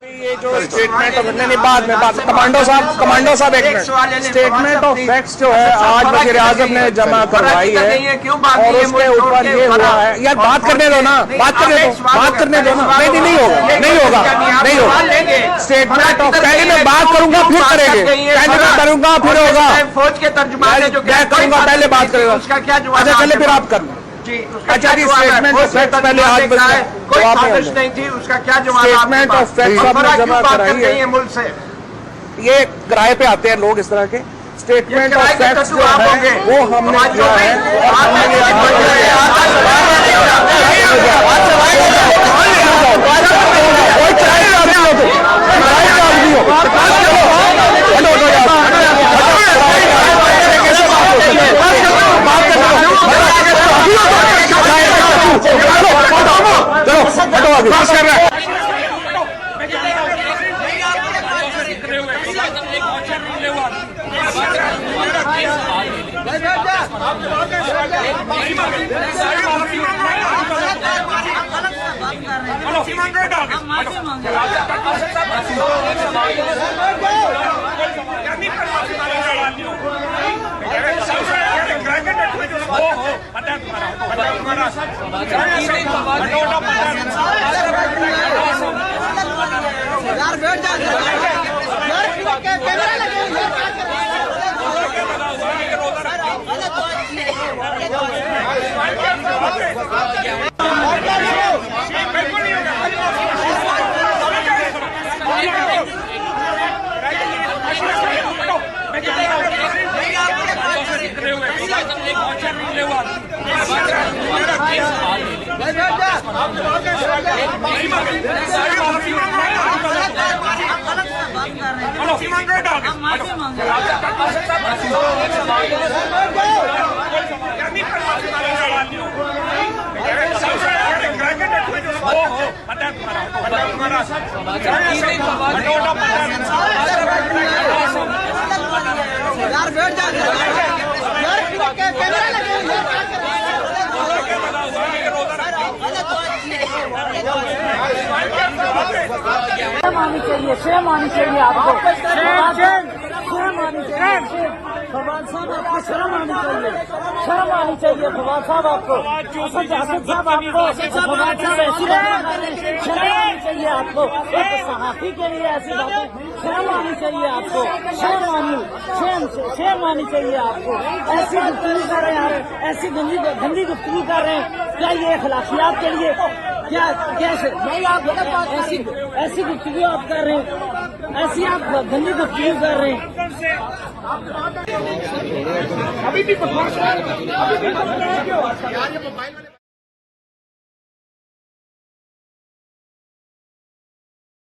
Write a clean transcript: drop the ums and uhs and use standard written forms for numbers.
ये जो statement of नहीं बाद में बात कमांडो साहब एक मिनट स्टेटमेंट ऑफ फैक्ट्स जो है आज वज़ीर आज़म ने जमा करवाई है और उसके ऊपर ये हुआ है। यार बात करने दो ना, बात करने दो ना। नहीं होगा। स्टेटमेंट ऑफ पहले मैं बात करूंगा फिर करेंगे, पहले मैं करूंगा फिर होगा। फौज के तर्जुमान जो मैं करूंगा पहले बात करेगा, उसका क्या जवाब? अच्छा चले फिर आप करना। अच्छा जी स्टेटमेंट ऑफ फैक्ट्स पहले आज कोई साजिश नहीं थी, उसका क्या जवाब? स्टेटमेंट ऑफ फैक्ट्स आपने जमा कराई है मुल्क से। ये किराए पे आते हैं लोग इस तरह के। स्टेटमेंट ऑफ फैक्ट्स जो है वो हमने किया है। यार बैठ जा यार, कैमरा लगे यार बैठ जा यार, कैमरा लगे शर्म आनी चाहिए आपको, शर्म आनी चाहिए। फवाद साहब आपको शर्म आनी चाहिए, शर्म आनी चाहिए फवाद साहब आपको। जासिद साहब आपको फवाद साहब ऐसी बातें, शर्म आनी चाहिए आपको। एक सहाफी के लिए ऐसी बातें, शर्म आनी चाहिए आपको, शर्म आनी चाहिए आपको। ऐसी गुफ्तगू कर रहे हैं, ऐसी गंदी गुफ्तगू कर रहे हैं। क्या ये अखलाकियात के लिए क्या कैसे नहीं आप ऐसी गुफ्तगू आप कर रहे हैं, ऐसी आप गंदी गुफ्तगू कर रहे हैं। अभी भी